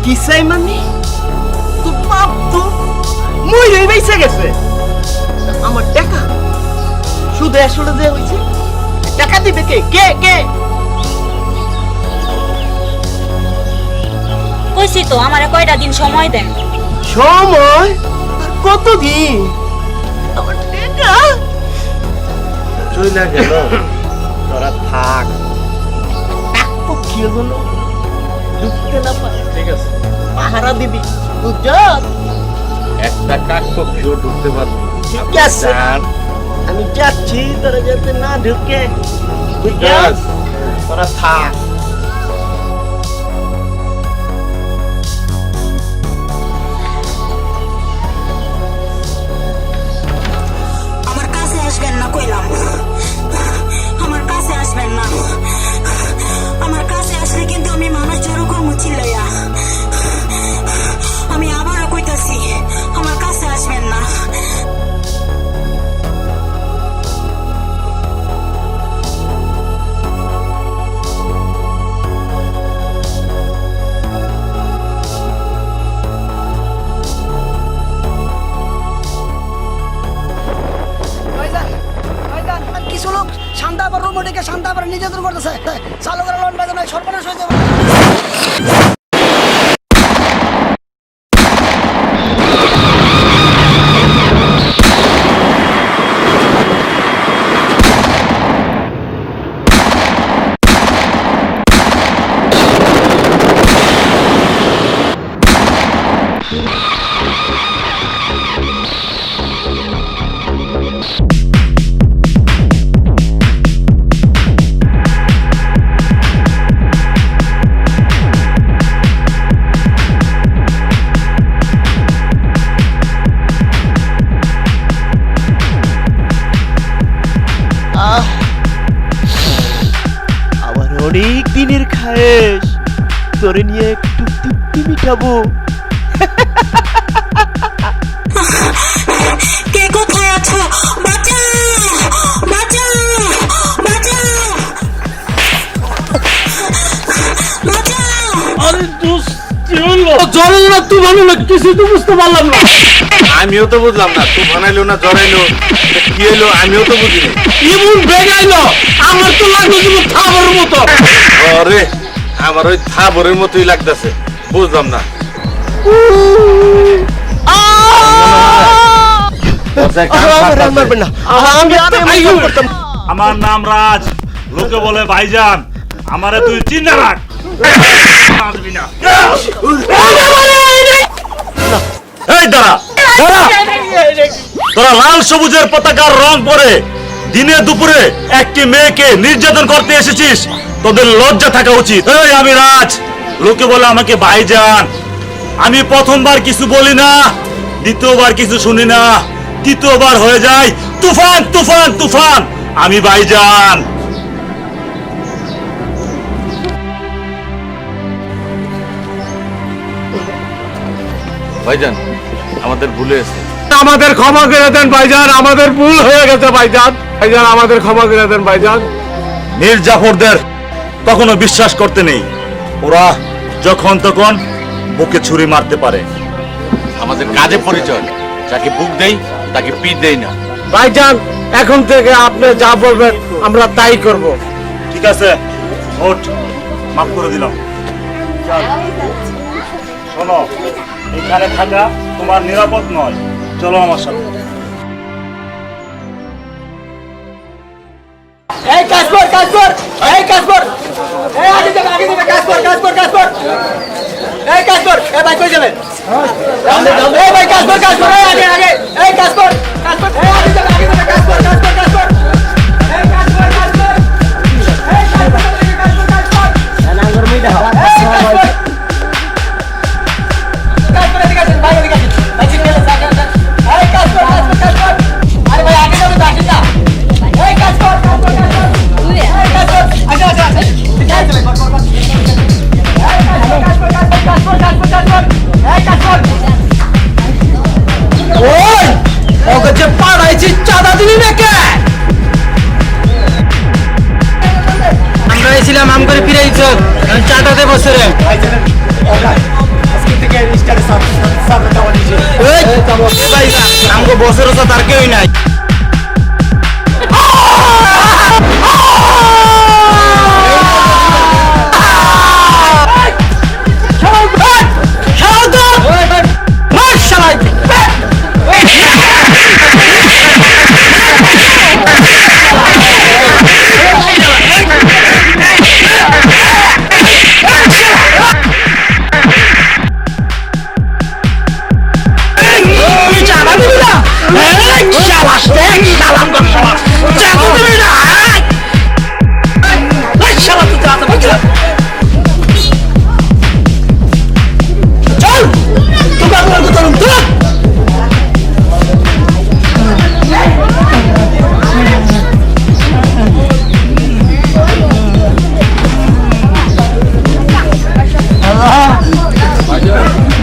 কিসাই মানে তো বাপ তো মইরে বেঁচে গেছে। আমার টাকা শুধু আসলে দেয়া হয়েছে, টাকা দিবে কে কে কে? কইছি তো আমারে কয়টা দিন সময় দেন। সময়? আর কতদিন? আমার টাকা চইলা গেল, তোরা থাক। টাকা কি হলো ঢুকতে না পারে, ঠিক আছে, পাহারা দিবি বুঝছ? একটা কাক পক্ষীও ঢুকতে পারবো না। ঠিক আছে, আমি যাচ্ছি, তোরা যাতে না ঢুকে, বুঝছ? তোরা থাক। আমার কাছে আসবেন না কইলাম, আমার কাছে আসবেন না। আমার কাছে আসলে কিন্তু আমি মানুষ জড়ো করবো চিল্লাইয়া। আমি আবারও কইতাছি, আমার কাছে আসবেন না। কিছু লোক শান্তা আবার রোবটিকে শান্তা আবার নির্যাতন করতেছে, চালু করে লোন বাজানো সর্বনাশ হয়ে যাবে। আমার অনেক দিনের খায়েশ, তোরে নিয়ে একটু তৃপ্তি মিটাবো। কে কোথায় আছো? বাঁচাও, বাঁচাও, বাঁচাও, বাঁচাও। আরে দোস্ত, কি হলো? জ্বরে না তুই ভালো না, কিছু তো বুঝতে পারলাম না। আমিও তো বুঝলাম না, তুই বানাইলো না জ্বরাইলো, কি হলো আমিও তো বুঝিনি। ইমন বেগাইলো, আমার তো লাগলো যেমন থাবরের মতো। আরে আমার ওই থাবরের মতোই লাগতেছে, বুঝলাম না। আমার নাম রাজ, লোকে বলে ভাইজান। আমারে তুই চিন্তা রাখ। আসবি না। এই দাঁড়া দাঁড়া, তোরা লাল সবুজের পতাকার রং পরে দিনে দুপুরে একটি মেয়েকে নির্যাতন করতে এসেছিস, তোদের লজ্জা থাকা উচিত। এই আমি রাজ, লোকে বলে আমাকে ভাইজান। আমি প্রথমবার কিছু বলি না, দ্বিতীয়বার কিছু শুনি না, তৃতীয়বার হয়ে যায় তুফান তুফান তুফান। আমি ভাইজান। ভাইজান, আমাদের ভুলে এসে আমাদের ক্ষমা করে দেন ভাইজান, আমাদের ভুল হয়ে গেছে ভাইজান। ভাইজান আমাদের ক্ষমা করে দেন ভাইজান। মীর জাফরদের কখনো বিশ্বাস করতে নেই, ওরা যখন তখন বুকে ছুরি মারতে পারে। আমাদের কাজে পরিচয়, যাকে বুক দেই তাকে পিঠ দেই না। ভাইজান এখন থেকে আপনি যা বলবেন আমরা তাই করব। ঠিক আছে, ওঠ, মাফ করে দিলাম। শোনো, এখানে থাকা তোমার নিরাপদ নয়, চলো আমার সাথে। এই কাজ কর, কাজ কর, এই কাজ কর, এই আগে যাবে, আগে যাবে, কাজ কর, কাজ কর, কাজ কর, এই কাজ কর, এই ভাই কই যাবেন? এই ভাই কাজ কর, কাজ কর, এই আগে আগে, এই কাজ কর, কাজ কর, এই আগে যাবে, আগে যাবে, কাজ কর, কাজ কর, কাজ কর, এই কাজ কর, কাজ কর, এই কাজ কর, কাজ কর, কাজ কর, না গর মিটা হয়, এই কাজ কর, কাজ করে দিকে আসেন, ভাই এদিকে আসেন, ভাই চিন্তা না সাকা, এই কাজ কর, কাজ কর, কাজ কর, আরে ভাই আগে যাবে, আসেন না, এই কাজ কর, কাজ কর, কাজ কর, এই কাজ কর, আচ্ছা আচ্ছা আচ্ছা, ঠিক আছে ভাই, কর কর কর, এই কাজ কর, কাজ কর, কাজ কর, কাজ কর, কাজ কর, কাজ কর, এই কাজ কর। ওই ওকে যে পাড়াইছি চাঁদা দিবি না কে? আমরা এসেছিলাম আম করে ফিরে দিছ, চাঁদা দে বছরে। থেকে স্টারে সাথে যাওয়া দিয়েছে আমাকে বছর তার কেউই নাই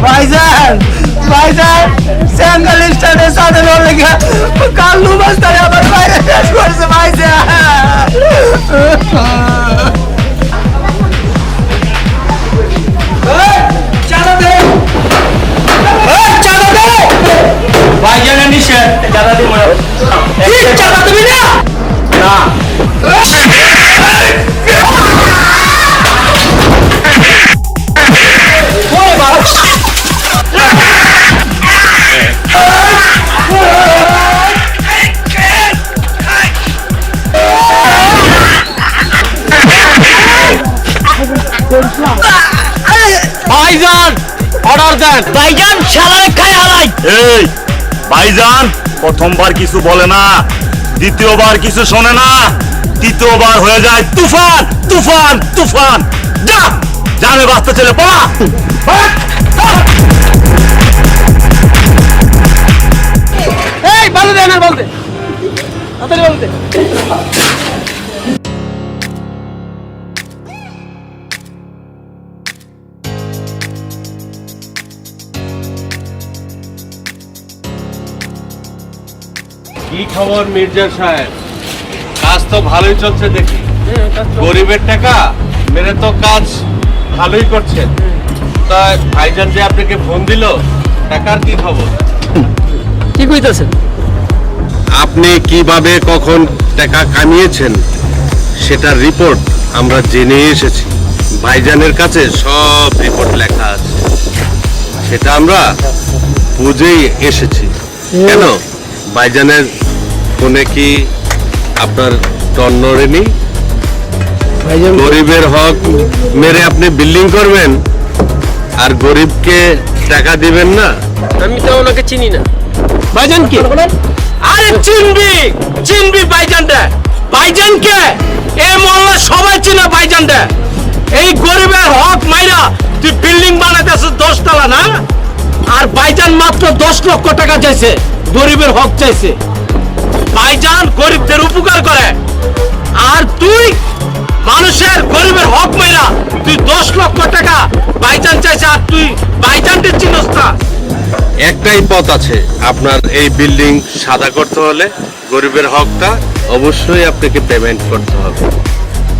ভাইজান ভাইজান স্যাঙ্গেল স্টারে সাথে লেগে কাল্লু মাস্টার আমার বাইরে শেষ করছে ভাইজান চাঁদা দে চাঁদা দে ভাইজানের নিষেধ চাঁদা দিব চাঁদা দিবি না ভাইজান অর্ডার দেন ভাইজান শালারে খায় হালাই এই ভাইজান প্রথমবার কিছু বলে না, দ্বিতীয়বার কিছু শোনে না, তৃতীয়বার হয়ে যায় তুফান তুফান তুফান। যা জানে বাঁচতে ছেলে পড়া। এই ভালো দেন আর বলতে তাড়াতাড়ি বলতে কি খবর মির্জা সাহেব? কাজ তো ভালোই চলছে দেখি। গরিবের টাকা মেরে তো কাজ ভালোই করছেন। তাই ভাইজান যে আপনাকে ফোন দিল, টাকার কি খবর? কি কইতাছেন? আপনি কিভাবে কখন টাকা কামিয়েছেন সেটার রিপোর্ট আমরা জেনে এসেছি। ভাইজানের কাছে সব রিপোর্ট লেখা আছে, সেটা আমরা বুঝেই এসেছি। কেন ভাইজানের ফোনে কি আপনার টন নড়েনি? গরিবের হক মেরে আপনি বিল্ডিং করবেন আর গরিবকে টাকা দিবেন না? আমি তো ওনাকে চিনি না। ভাইজান কি? আরে চিনবি চিনবি ভাইজানটা। ভাইজানকে এই মহল্লা সবাই চিনে ভাইজানটা। এই গরিবের হক মাইরা তুই বিল্ডিং বানাইতেছিস 10 তলা না? আর ভাইজান মাত্র 10 লক্ষ টাকা চাইছে, গরিবের হক চাইছে। ভাইজান গরিবদের উপকার করে, আর তুই মানুষের গরিবের হক মাইরা তুই 10 লক্ষ টাকা ভাইজান চাইছে, আর তুই ভাইজানকে চিনস না। একটাই পথ আছে, আপনার এই বিল্ডিং সাদা করতে হলে গরিবের হকটা অবশ্যই আপনাকে পেমেন্ট করতে হবে।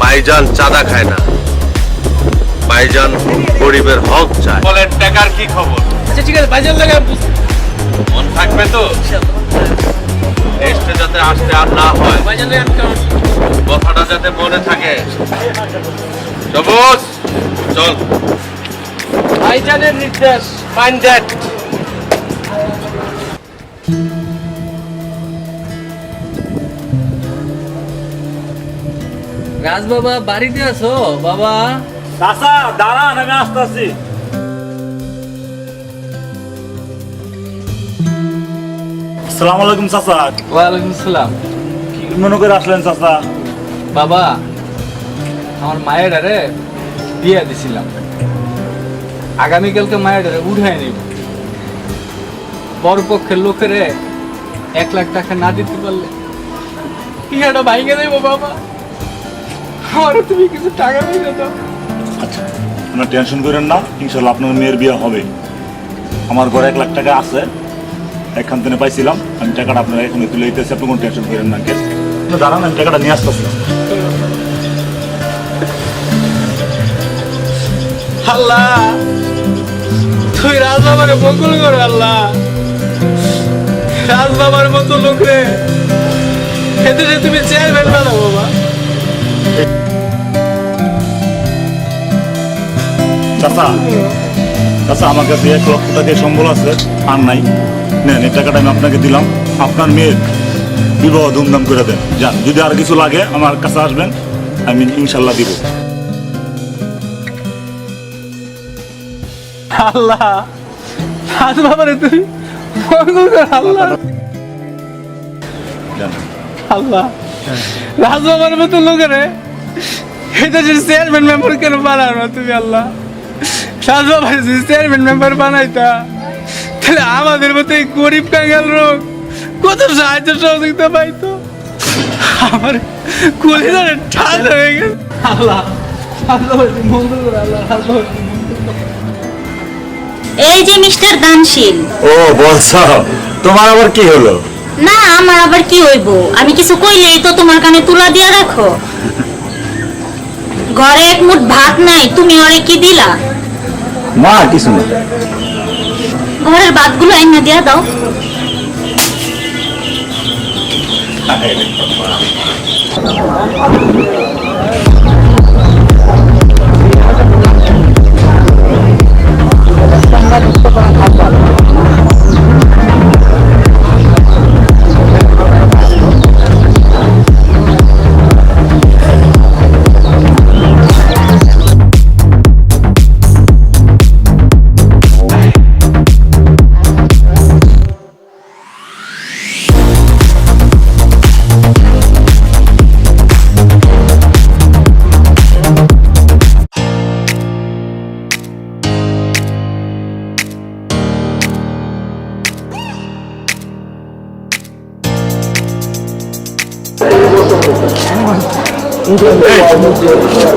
ভাইজান চাঁদা খায় না, ভাইজান গরিবের হক চায়। বলেন টাকার কি খবর? আচ্ছা ঠিক আছে, ভাইজান লাগে মন থাকবে তো? টেস্টে যাতে আসতে আর না হয়, ভাইজান লাগে কথাটা যাতে মনে থাকে। সবুজ চল। ভাইজানের নির্দেশ মাইন্ড দ্যাট। রাজ বাবা বাড়িতে আছো বাবা? চাচা দাঁড়ান, আমি আসতেছি। আসসালামু আলাইকুম চাচা। ওয়ালাইকুম আসসালাম। কি মনে করে আসলেন চাচা? বাবা আমার মায়ের আরে বিয়ে দিছিলাম, আগামীকালকে মায়ের আরে উঠাই নিব। বড় পক্ষের লোকেরে 1 লাখ টাকা না দিতে পারলে বিয়েটা ভাঙে দেব বাবা। আমার তুমি কিছু টাকা দিয়ে দাও। আচ্ছা আপনার টেনশন করেন না, ইনশাল্লাহ আপনার মেয়ের বিয়ে হবে। আমার ঘরে 1 লাখ টাকা আছে, এখান থেকে পাইছিলাম, আমি টাকাটা আপনার এখন তুলে দিতেছি, আপনি কোনো টেনশন করেন না। দাঁড়ান, আমি টাকাটা নিয়ে আসতেছি। আল্লাহ তুই রাজ বাবার মঙ্গল করো আল্লাহ। রাজ বাবার মতো লোক রে এদেশে তুমি চেয়ারম্যান বানাও বাবা। চাচা চাচা আমার কাছে 1 লক্ষ টাকা সম্বল আছে, আর নাই। নেন, এই টাকাটা আমি আপনাকে দিলাম, আপনার মেয়ের বিবাহ ধুমধাম করে দেন। যান, যদি আর কিছু লাগে আমার কাছে আসবেন, আমি ইনশাল্লাহ দিব। আল্লাহ রাজ বাবারে তুমি মঙ্গল করো আল্লাহ। যান। আল্লাহ রাজ বাবার মতো লোকেরে এদেশের চেয়ারম্যান মেম্বার কেন বানাও না তুমি আল্লাহ? রাজ বাবার যদি চেয়ারম্যান মেম্বার বানাইতা তাহলে আমাদের মতো এই গরিব কাঙ্গাল লোক কত সাহায্য সহযোগিতা পাইতো। আমার কলিজারে ঠান্ডা হয়ে গেছে। আল্লাহ রাজ বাবার মঙ্গল করো আল্লাহ। রাজ বাবার এই যে মিস্টার দানশীল। ও বলছো, তোমার আবার কি হলো? না, আমার আবার কি হইব? আমি কিছু কইলেই তো তোমার কানে তুলা দিয়া রাখো। ঘরে এক মুঠ ভাত নাই, তুমি ওরে কি দিলা? মা কিছু না। ঘরের ভাতগুলো আইনা দিয়া দাও।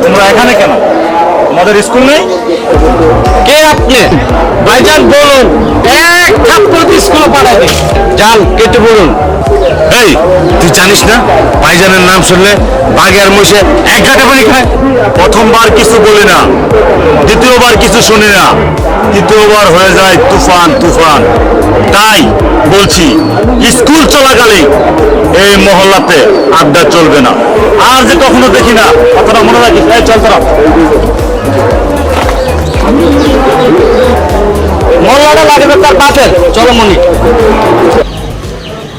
তোমরা এখানে কেন? তোমাদের স্কুল নেই? কে আপনি? ভাইজান বলুন, এক থাপ্পড় স্কুলে পাঠাবে। যান, কেটে বলুন। এই, তুই জানিস না ভাইজানের নাম শুনলে বাঘে আর মহিষে এক ঘাটে পানি খায়? প্রথমবার কিছু বলি না, দ্বিতীয়বার কিছু শুনি না, তৃতীয়বার হয়ে যায় তুফান তুফান। তাই বলছি, স্কুল চলাকালীন এই মহল্লাতে আড্ডা চলবে না। আর যে কখনো দেখি না, কথাটা মনে রাখিস। এই চল তোরা, মহল্লাটা লাগবে তার পাশে। চলো মনি।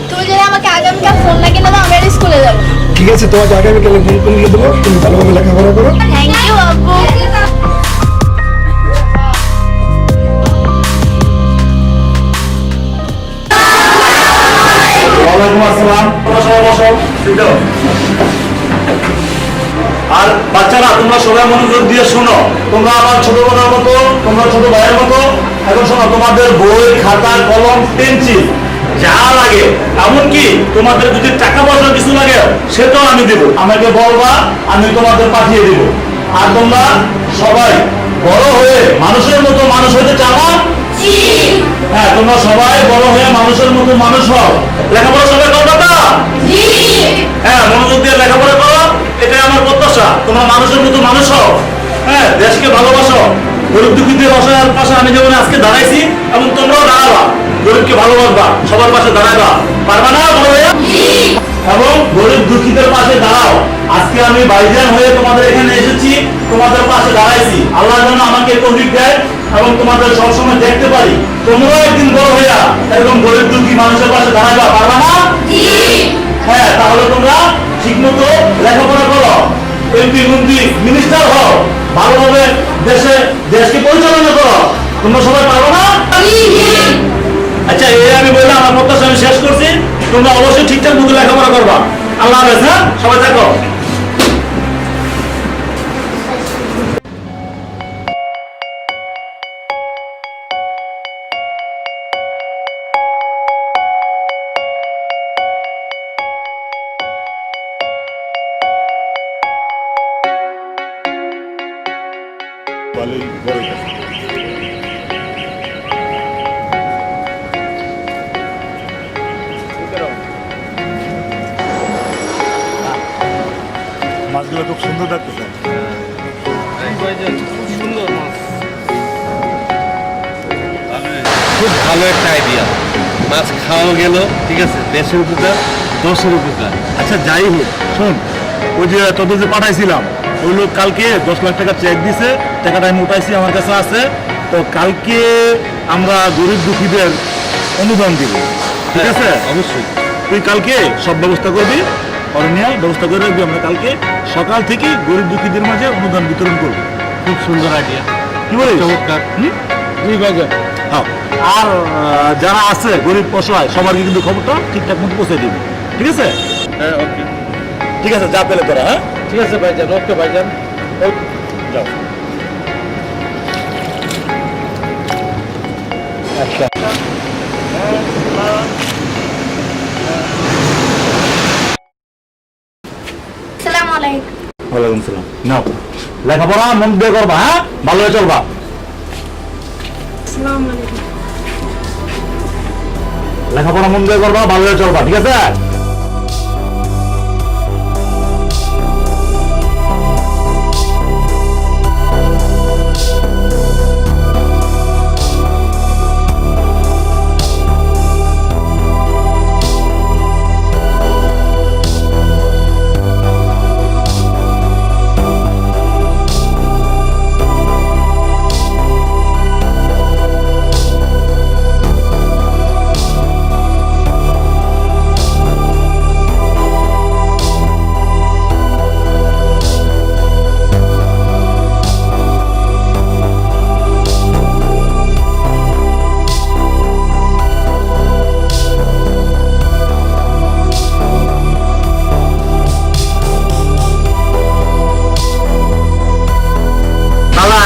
তুমি যদি আমাকে আগামীকাল ফোন না কিনে দাও, আমি আর স্কুলে যাবো। ঠিক আছে, তোমাকে আগামীকালে ফোন করে দেবো, তুমি ভালোভাবে লেখাপড়া করো। থ্যাংক ইউ আব্বু। ওয়ালাইকুম আসসালাম। তোমরা সবাই বসো, sit down। আর বাচ্চারা, তোমরা সবাই মনোযোগ দিয়ে শোনো। তোমরা আমার ছোট বোনের মতো, তোমরা ছোট ভাইয়ের মতো। এখন শোনো, তোমাদের বই, খাতা, কলম, পেন্সিল যা লাগে, এমনকি তোমাদের যদি টাকা পয়সা কিছু লাগে সেটাও আমি দেবো। আমাকে বলবা, আমি তোমাদের পাঠিয়ে দেবো। আর তোমরা সবাই বড় হয়ে মানুষের মতো মানুষ হতে চাও? হ্যাঁ, তোমরা সবাই বড় হয়ে মানুষের মতো মানুষ হও। লেখাপড়া সবাই করবে না? হ্যাঁ, মনোযোগ দিয়ে লেখাপড়া করো, এটাই আমার প্রত্যাশা। তোমরা মানুষের মতো মানুষ হও। হ্যাঁ, দেশকে ভালোবাসো। গরিব দুঃখীদের পাশে আমি যেমন আজকে দাঁড়াইছি, এবং তোমরাও দাঁড়াবা। গরিবকে ভালোবাসবা, সবার পাশে দাঁড়াবা। পারবা না বড় হয়ে? এবং গরিব দুঃখীদের পাশে দাঁড়াও। আজকে আমি ভাইজান হয়ে তোমাদের এখানে এসেছি, তোমাদের পাশে দাঁড়াইছি। আল্লাহ যেন আমাকে তৌফিক দেয় এবং তোমাদের সবসময় দেখতে পারি। তোমরাও একদিন বড় হইয়া এরকম গরিব দুঃখী মানুষের পাশে দাঁড়াবা। পারবা না? হ্যাঁ, তাহলে তোমরা ঠিক মতো লেখাপড়া করো, এমপি মন্ত্রী মিনিস্টার হও, ভালোভাবে দেশকে পরিচালনা করো। তোমরা সবাই পারো না? আচ্ছা, এই আমি বললাম, আমার প্রত্যাশা আমি শেষ করছি। তোমরা অবশ্যই ঠিকঠাক মতো লেখাপড়া করবা। আল্লাহ হাফেজ। হ্যাঁ, সবাই থাকো। ভালোই বড় গেছে। মাছগুলো খুব সুন্দর লাগতেছে। সুন্দর মাছ। খুব ভালো একটা আইডিয়া। মাছ খাওয়া গেল, ঠিক আছে, দেশের উপকার, দশের উপকার। আচ্ছা যাই হোক, শোন, ওই যে তোদের যে পাঠাইছিলাম ওই লোক কালকে 10 লাখ টাকা চেক দিছে, টাকাটা আমি উঠাইছি, আমার কাছে আছে। তো কালকে আমরা গরিব দুঃখীদের অনুদান দিব, ঠিক আছে? অবশ্যই। তুই কালকে সব ব্যবস্থা করবি, অরণ্যাল ব্যবস্থা করে রাখবি। আমরা কালকে সকাল থেকে গরিব দুঃখীদের মাঝে অনুদান বিতরণ করবো। খুব সুন্দর আইডিয়া। কি বলিস? চমৎকার। জি ভাইজান। হ্যাঁ, আর যারা আছে গরিব অসহায় সবারকে কিন্তু খবরটা ঠিকঠাক মতো পৌঁছে দিবি, ঠিক আছে? হ্যাঁ, ওকে। ঠিক আছে, যা পেলে তোরা। হ্যাঁ, ঠিক আছে ভাইজান, ওকে ভাইজান। যাও। আসসালামু আলাইকুম। ওয়ালাইকুম সালাম। নাও, লেখাপড়া মন দিয়ে করবা, হ্যাঁ, ভালো হয়ে চলবা। আসসালামু আলাইকুম। লেখাপড়া মন দিয়ে করবা, ভালো হয়ে চলবা, ঠিক আছে?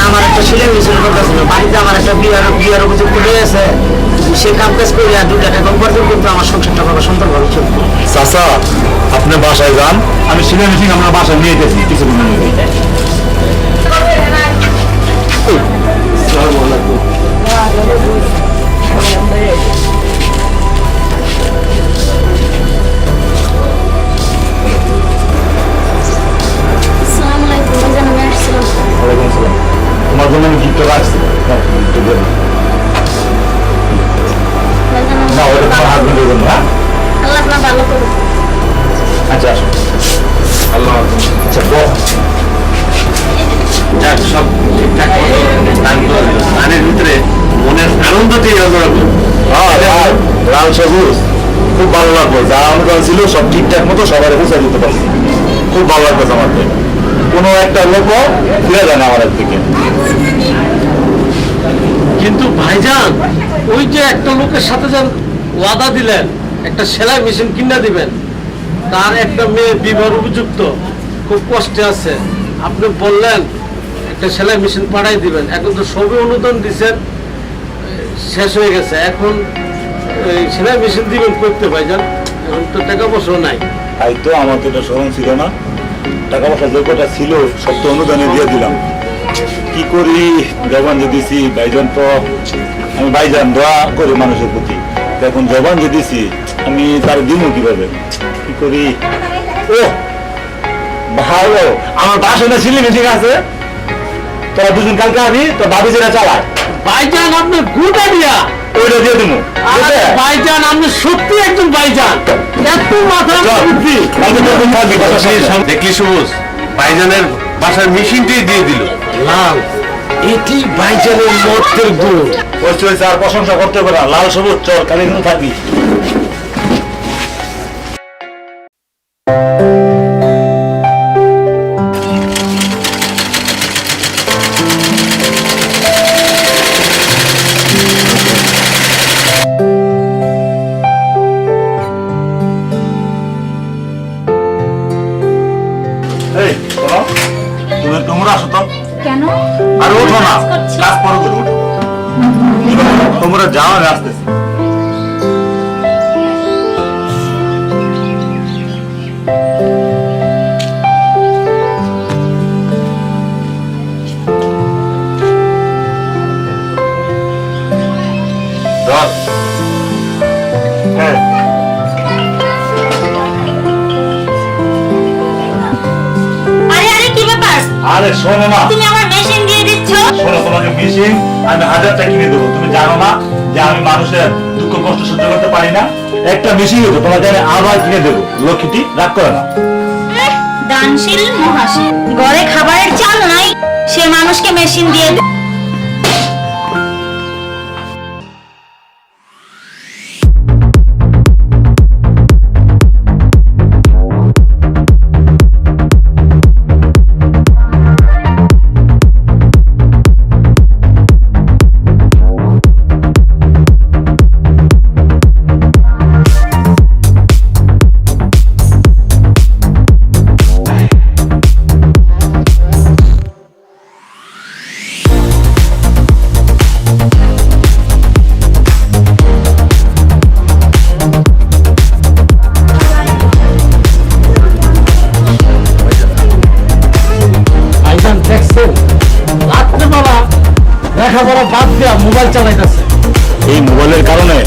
আমার একটা ছেলে মিশন করতেছিল বাড়িতে, আমার একটা বিয়ার অভিযোগ করে আছে। সে কাম কাজ করে আর 2 টাকা কম পর্যন্ত কিন্তু আমার সংসারটা বাবা সুন্দর ভাবে চলবে। চাচা, আপনি বাসায় যান, আমি সিনিয়র মিটিং আমরা বাসায় নিয়ে যেতেছি কিছুক্ষণের মধ্যে। আসসালামু আলাইকুম। ভাইজান আমি আসছিলাম। ওয়ালাইকুম সালাম। তোমার জন্য আমি গিফট রাখছি। নাও, gift দিয়ে দাও। ভাইজান না, ওটা তোমার হাজবেন্ডের জন্য। হ্যাঁ, আল্লাহ আপনার ভালো করুন। আচ্ছা আসো। আল্লাহ হাফেজ। আচ্ছা বল। যাক, সব ঠিকঠাক মতো দান করে দিল। দানের ভিতরে মনের আনন্দটাই অন্যরকম। হ্যাঁ, লাল সবুজ খুব ভালো লাগলো। যা অনুদান ছিল সব ঠিকঠাক মতো সবাই বুঝাই দিতে পারছি। খুব ভালো লাগবে আমাকে। কোনো একটা লোকও ফিরে যায় না আমার থেকে। কিন্তু ভাইজান, ওই যে একটা লোকের সাথে যান ওয়াদা দিলেন একটা সেলাই মেশিন কিনে দিবেন, তার একটা মেয়ে বিবাহ উপযুক্ত, খুব কষ্টে আছে, আপনি বললেন একটা সেলাই মেশিন পাঠাই দিবেন। এখন তো সবই অনুদান দিচ্ছেন, শেষ হয়ে গেছে। এখন এই সেলাই মেশিন দিবেন করতে ভাইজান, এখন তো টাকা পয়সা নাই। তাই তো আমার তো এটা স্মরণ ছিল না। টাকা পয়সা যে কটা ছিল সব তো অনুদানে দিয়ে দিলাম। কি করি, জবান যে দিছি ভাইজান, তো আমি ভাইজান দোয়া করি মানুষের প্রতি। তো এখন জবান যে দিছি আমি তার দিব কিভাবে, কি করি? ও ভালো, আমার বাসায় না সিলি মিটিং আছে, তোরা দুজন কালকে আবি, তো ভাবি যেটা চালায় ভাইজান আপনার গুড আইডিয়া। ওইটা দিয়ে দিব। ভাইজান আপনি সত্যি একজন ভাইজান, এত মাথা বুদ্ধি। কালকে তোর থাকবি বাসার সামনে। দেখলি সবুজ, ভাইজানের বাসার মেশিনটাই দিয়ে দিল। লাল, এটি ভাইজানের মতের গুণ। হয়েছে, আর প্রশংসা করতে পারে না। লাল সবুজ চল, কালি কিন্তু থাকবি। এই শোনো, তুমি তোমরা আসো তো। কেন? আর ওঠো না, কাজ করছি। কাজ পরে করো, ওঠো। তোমরা যাও, আমি আসতেছি। ধর। হ্যাঁ, আরে আরে কি ব্যাপার? আরে শোনো না, তুমি আমার মেশিন দিয়ে দিচ্ছ? শোনো, তোমাকে মেশিন আমি 1000 টাকা কিনে দেবো। তুমি জানো না যে আমি মানুষের দুঃখ কষ্ট সহ্য করতে পারি না? একটা মেশিন হতো তোমাকে আমি আবার কিনে দেবো, লক্ষ্মীটি রাগ করে না। দানশীল মহাশীল, ঘরে খাবারের চাল নাই, সে মানুষকে মেশিন দিয়ে ভাইজান দেখছেন রাত্রেবেলা লেখাপড়া বাদ দিয়া মোবাইল চালাইতেছে। এই মোবাইলের কারণে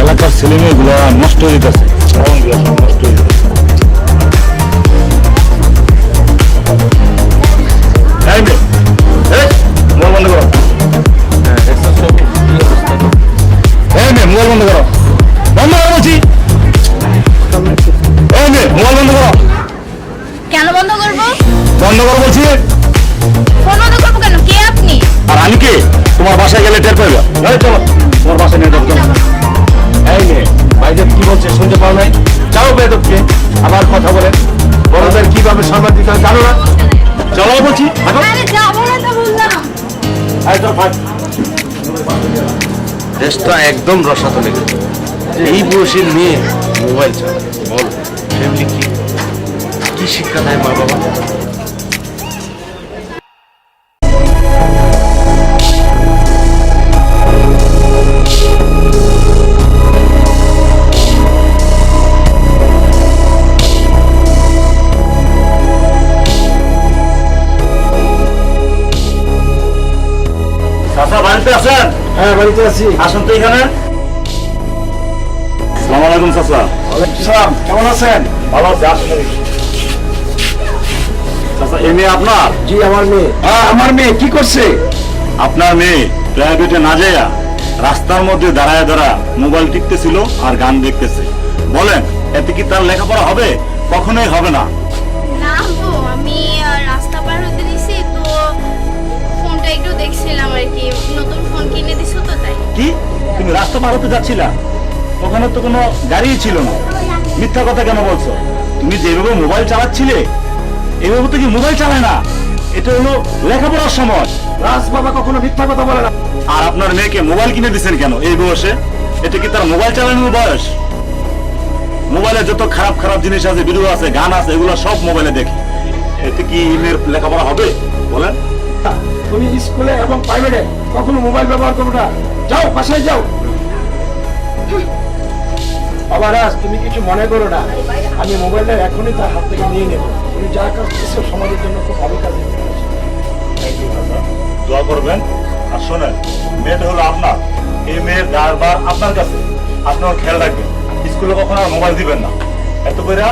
এলাকার ছেলে মেয়েগুলো নষ্ট হয়ে যেতেছে, নষ্ট হয়ে যেতেছে। এই মেয়ে, এই, মোবাইল বন্ধ করো। এই মেয়ে, মোবাইল বন্ধ করো। বন্ধ করো বলছি। এই মেয়ে, মোবাইল বন্ধ করো। কেন বন্ধ করবো? বন্ধ করো বলছি। ফোন বন্ধ করবো কেন? কে আপনি? আর আমি কে? তোমার বাসায় গেলে টের পাইবা। এই চলো, তোমার বাসায় নিয়ে যাবো। এই মেয়ে, ভাইজান কি বলছে শুনতে পাও নাই? যাও বেদবকে আবার কথা বলেন। বড়দের কিভাবে সম্মান দিতে হয় জানো না? চলো বলছি। আরে যাবো না তো বললাম। এই চল, ভাই। দেশটা একদম রসাতলে গেছে। এই বয়সের মেয়ে মোবাইল চালায়, বল ফ্যামিলি কি শিক্ষা দেয় মা বাবা? চাচা বাড়িতে আছেন? হ্যাঁ বাড়িতে আছি। আসুন তো এখানে। আসসালামু আলাইকুম চাচা। সালাম, কেমন আছেন? ভালো আছে, আসুন এদিকে। চাচা এই মেয়ে আপনার? জি আমার মেয়ে। হ্যাঁ আমার মেয়ে কি করছে? আপনার মেয়ে প্রাইভেটে না যাইয়া রাস্তার মধ্যে দাঁড়ায় মোবাইল টিপতেছিল আর গান দেখতেছে। বলেন এতে কি তার লেখাপড়া হবে? কখনোই হবে না। না তো আমি রাস্তা পার হতে দিছি তো ফোনটা একটু দেখছিলাম আর কি, নতুন ফোন কিনে দিছো তো তাই। কি তুমি রাস্তা পার হতে যাচ্ছিলা? ওখানে তো কোনো গাড়িই ছিল না। মিথ্যা কথা কেন বলছো? তুমি যেভাবে মোবাইল চালাচ্ছিলে এভাবে তো কি মোবাইল চালায় না। এটা হলো লেখাপড়ার সময়। রাজ বাবা কখনো মিথ্যা কথা বলে না। আর আপনার মেয়েকে মোবাইল কিনে দিচ্ছেন কেন এই বয়সে? এটা কি তার মোবাইল চালানোর বয়স? মোবাইলে যত খারাপ খারাপ জিনিস আছে, ভিডিও আছে, গান আছে, এগুলো সব মোবাইলে দেখি। এতে কি মেয়ের লেখাপড়া হবে বলেন? তুমি স্কুলে এবং প্রাইভেটে কখনো মোবাইল ব্যবহার করো না। যাও বাসায় যাও। বাবা রাজ তুমি কিছু মনে করো না, আমি মোবাইলটা এখনই তার হাত থেকে নিয়ে নেব। তুমি যা কাজ করছো সমাজের জন্য খুব ভালো কাজ করেছো। দোয়া করবেন। আর শোনেন, মেয়েটা হলো আপনার। এই মেয়ের বারবার আপনার কাছে, আপনার খেয়াল রাখবেন। স্কুলে কখনো আর মোবাইল দিবেন না। এত করে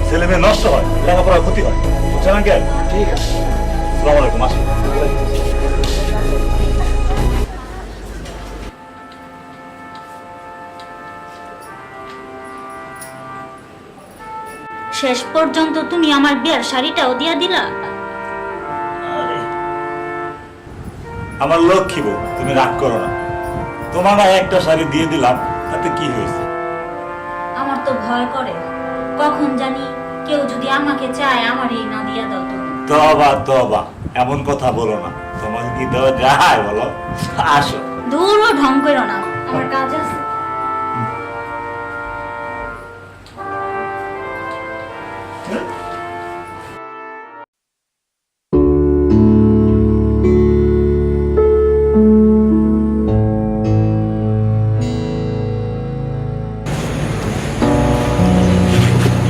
ছেলে মেয়ে নষ্ট হয়, লেখাপড়ার ক্ষতি হয়। বুঝছেন আঙ্কেল? ঠিক আছে। আসসালামু আলাইকুম। আসুন। শেষ পর্যন্ত তুমি আমার বিয়ার শাড়িটাও দিয়া দিলা। আমার লক্ষ্মী বউ, তুমি রাগ করো না। তোমার না একটা শাড়ি দিয়ে দিলাম, তাতে কি হয়েছে? আমার তো ভয় করে, কখন জানি কেউ যদি আমাকে চায় আমার এই না দিয়া দাও তুমি। তবা তবা, এমন কথা বলো না। তোমাকে কি দেওয়া যায় বলো? আসো। দূরও ঢং করো না, আমার কাজ আছে।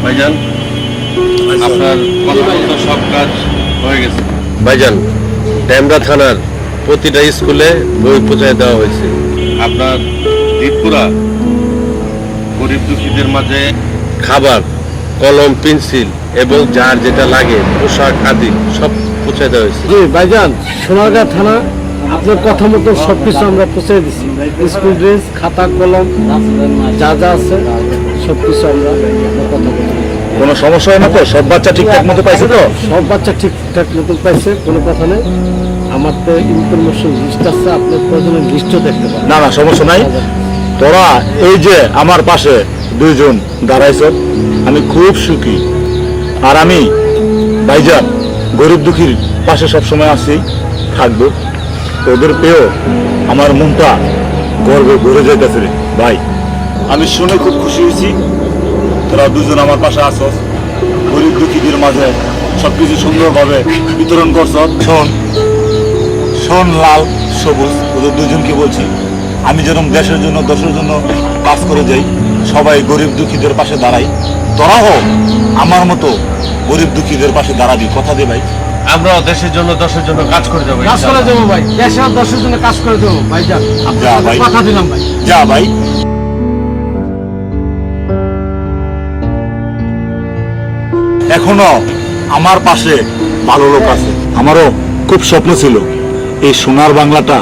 ভাইজান আপনার কথা মতো সব কাজ হয়ে গেছে। ভাইজান ড্যামরা থানার প্রতিটা স্কুলে বই পৌঁছায় দেওয়া হয়েছে। আপনার দীপপুরা গরিব দুঃখীদের মাঝে খাবার, কলম, পেন্সিল এবং যার যেটা লাগে পোশাক আদি সব পৌঁছায় দেওয়া হয়েছে। জি ভাইজান, সোনারগাঁ থানা আপনার কথা মতো সবকিছু আমরা পৌঁছে দিচ্ছি, স্কুল ড্রেস, খাতা কলম যা যা আছে সবকিছু আমরা আপনার কথা মতো। কোনো সমস্যা হয় না তো? সব বাচ্চা ঠিকঠাক মতো পাইছে তো? সব বাচ্চা ঠিকঠাক মতো পাইছে, কোনো কথা নেই। আমার তো ইনফরমেশন লিস্ট আছে, আপনার প্রয়োজনে লিস্টও দেখতে পারেন। না না, সমস্যা নাই। তোরা এই যে আমার পাশে দুইজন দাঁড়াইছ, আমি খুব সুখী। আর আমি ভাইজান গরিব দুঃখীর পাশে সবসময় আছি, থাকবো। তোদের পেয়েও আমার মনটা গর্বে ভরে যাইতেছে রে ভাই। আমি শুনে খুব খুশি হয়েছি তোরা দুজন আমার পাশে আসস, গরিব দুঃখীদের মাঝে সবকিছু সুন্দরভাবে বিতরণ করছ। শোন শোন লাল সবুজ, ওদের দুজনকে বলছি, আমি যেরকম দেশের জন্য দশের জন্য কাজ করে যাই, সবাই গরিব দুঃখীদের পাশে দাঁড়াই, তোরাও আমার মতো গরিব দুঃখীদের পাশে দাঁড়াবি। কথা দে ভাই। আমরাও দেশের জন্য দশের জন্য কাজ করে যাবো কাজ করে দেবো ভাই, দেশে আর দশের জন্য কাজ করে দেবো ভাই। যান, যা ভাই, কথা দিলাম ভাই। যা ভাই। এখনো আমার পাশে ভালো লোক আছে। আমারও খুব স্বপ্ন ছিল এই সোনার বাংলাটা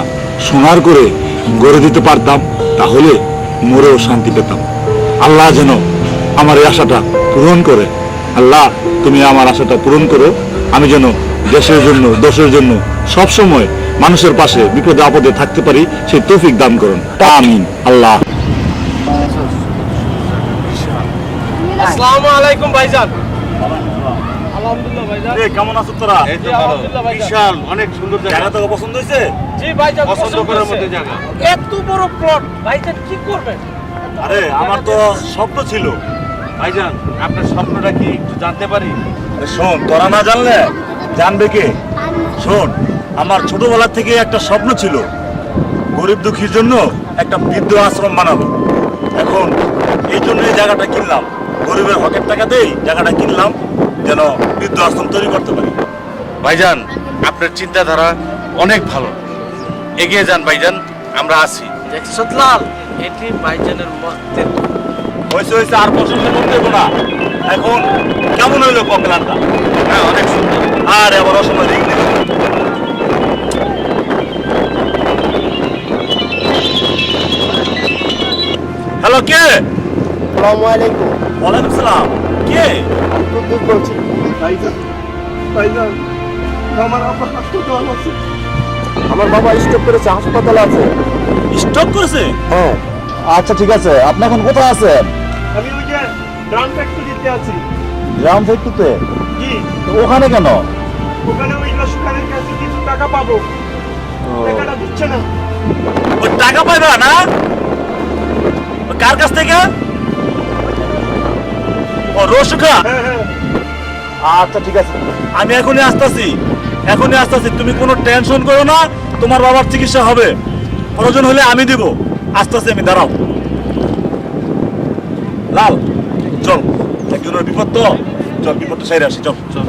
সোনার করে গড়ে দিতে পারতাম, তাহলে মরেও শান্তি পেতাম। আল্লাহ যেন আমার এই আশাটা পূরণ করে। আল্লাহ, তুমি আমার আশাটা পূরণ করো। আমি যেন দেশের জন্য দশের জন্য সব সময় মানুষের পাশে বিপদে আপদে থাকতে পারি, সেই তৌফিক দান করুন। আমিন। আল্লাহ। আসসালামু আলাইকুম ভাইজান। আলহামদুলিল্লাহ ভাইজান। কেমন আছো তোরা? এই তো ভালো। বিশাল, অনেক সুন্দর জায়গা। জায়গা তোকে পছন্দ হয়েছে? জি ভাইজান, পছন্দ করার মতো জায়গা। এত বড় প্লট ভাইজান, কি করবেন? আরে আমার তো স্বপ্ন ছিল। ভাইজান, আপনার স্বপ্নটা কি একটু জানতে পারি? আরে শোন, তোরা না জানলে জানবে কে? শোন, আমার ছোটবেলা থেকে একটা স্বপ্ন ছিল, গরিব দুঃখীর জন্য একটা বৃদ্ধ আশ্রম বানাবো। এখন এই জন্য এই জায়গাটা কিনলাম, গরিবের হকের টাকা দেই জায়গাটা কিনলাম, যেন বৃদ্ধ আশ্রম তৈরি করতে পারি। ভাইজান, আপনার চিন্তাধারা অনেক ভালো। এগিয়ে যান ভাইজান, আমরা আছি। দেখছত লাল, এটি ভাইজানের মতে। হয়েছে হয়েছে, আর প্রশংসা করতে দেবো না। এখন কেমন হইলো পকেলানটা? হ্যাঁ, অনেক সুন্দর। আর এবার অসময় রিং নেবে। হ্যালো, কে? আসসালামু আলাইকুম। ওয়ালাইকুম সালাম। কে? কুদ্দুস বলছি। আমার বাবা স্ট্রোক করেছে, হাসপাতালে আছে। স্টপ করেছে? হ্যাঁ। আচ্ছা ঠিক আছে, আপনি এখন কোথায় আছেন? আমি ওই যে ড্রাম ফ্যাক্টরিতে আছি। গ্রাম ফ্যাক্টরিতে? জি, ওখানে কেন? ওখানে ওই রসুখানের কাছে কিছু টাকা পাবো, টাকাটা দিচ্ছে না। ওই টাকা পাইবা না? ওই কার কাছ থেকে? ও রসুখা? হ্যাঁ হ্যাঁ, আচ্ছা ঠিক আছে, আমি এখনই আসতেছি, এখনই আসতেছি। তুমি কোনো টেনশন করো না, তোমার বাবার চিকিৎসা হবে, প্রয়োজন হলে আমি দিব। আসতেছি আমি, দাঁড়াও। লাল, চল, একজনের বিপদ তো, চল বিপদটা সাইরে আসি, চল চল।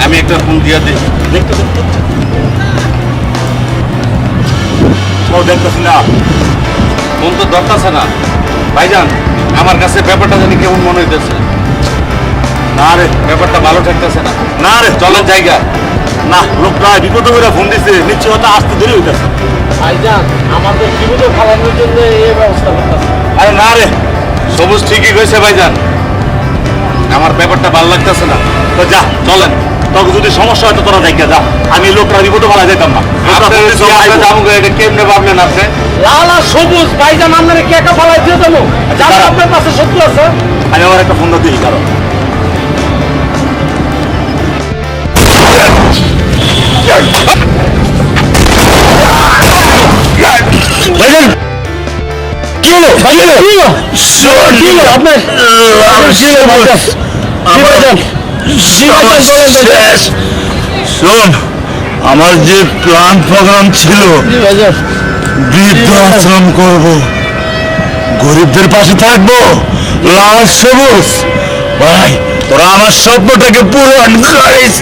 আমি একটা ফোন দিয়ে দিই। দেখতে ও দেখতেছি না। ফোন তো ধরতেছে না। ভাইজান, আমার কাছে ব্যাপারটা জানি কেমন মনে হইতেছে। না রে, ব্যাপারটা ভালো ঠেকতেছে না। না রে, চলেন জায়গা। না, লোকটা বিপদে করে ফোন দিছে, নিশ্চয় হয়তো আসতে দেরি হইতেছে। ভাইজান, আমাদের বিপদে ফালানোর জন্য এই ব্যবস্থা করতেছে। আরে না রে, সবুজ ঠিকই কইছে ভাইজান, আমার ব্যাপারটা ভালো লাগতেছে না। তো যা চলেন, তোকে যদি সমস্যা হয় তো তোরা দেখে যা, আমি লোকটা বিপদে ফেলা যেতাম না। এটা কেমনে ভাবলেন আপনি? লাল আর সবুজ ভাইজান আপনারা কে একা ফালাই দিয়ে দেবো? জানেন আপনার পাশে শত্রু আছে? আমি আমার একটা ফোন দিই কারণ কি হলো? আপনার শোন, আমার যে প্ল্যান প্রোগ্রাম ছিল বৃদ্ধাশ্রম করব, গরিবদের পাশে থাকবো, লাল সবুজ। ভাই তোরা আমার স্বপ্নটাকে পূরণ করিস।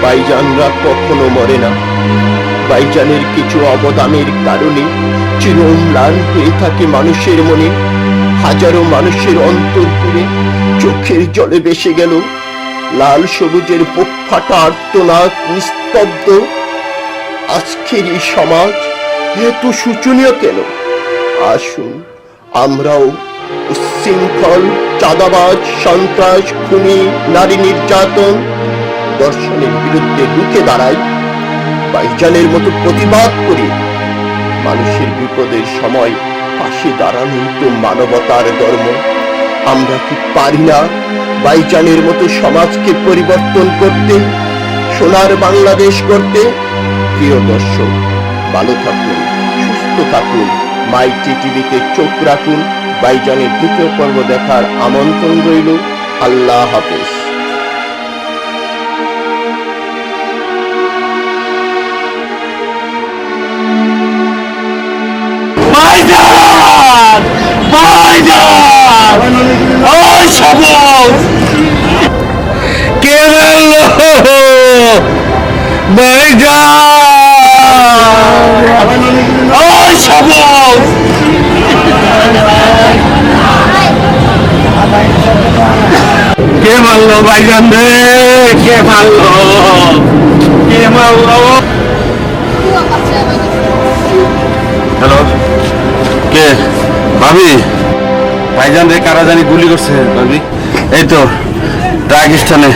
ভাইজানরা কখনো মরে না। ভাইজানের কিছু অবদানের কারণে চির ম্লান হয়ে থাকে মানুষের মনে। হাজারো মানুষের অন্তর পুরে চোখের জলে ভেসে গেল লাল সবুজের বুক ফাটা আর্তনাদ নিস্তব্ধ। আজকের এই সমাজ এত শোচনীয় কেন? আসুন আমরাও উচ্ছৃঙ্খল, চাঁদাবাজ, সন্ত্রাস, খুনি, নারী নির্যাতন, দর্শনের বিরুদ্ধে রুখে দাঁড়াই, ভাইজানের মতো প্রতিবাদ করি। মানুষের বিপদের সময় পাশে দাঁড়ানোই তো মানবতার ধর্ম। আমরা কি পারি না ভাইজানের মতো সমাজকে পরিবর্তন করতে, সোনার বাংলাদেশ করতে? প্রিয় দর্শক, ভালো থাকুন, সুস্থ থাকুন, মাইটি টিভিতে চোখ রাখুন। ভাইজানের দ্বিতীয় পর্ব দেখার আমন্ত্রণ রইল। আল্লাহ হাফেজ। ভাইজান, ভাইজান, ওই সবুজ কে মারলো? ভাইজান, ওই সবুজ কে মারলো? ভাইজান রে, কে মারলো? কে মারলো? হ্যালো, কে? ভাবি, ভাইজান রে কারা জানি গুলি করছে ভাবি। এই তো ট্রাক স্থানে।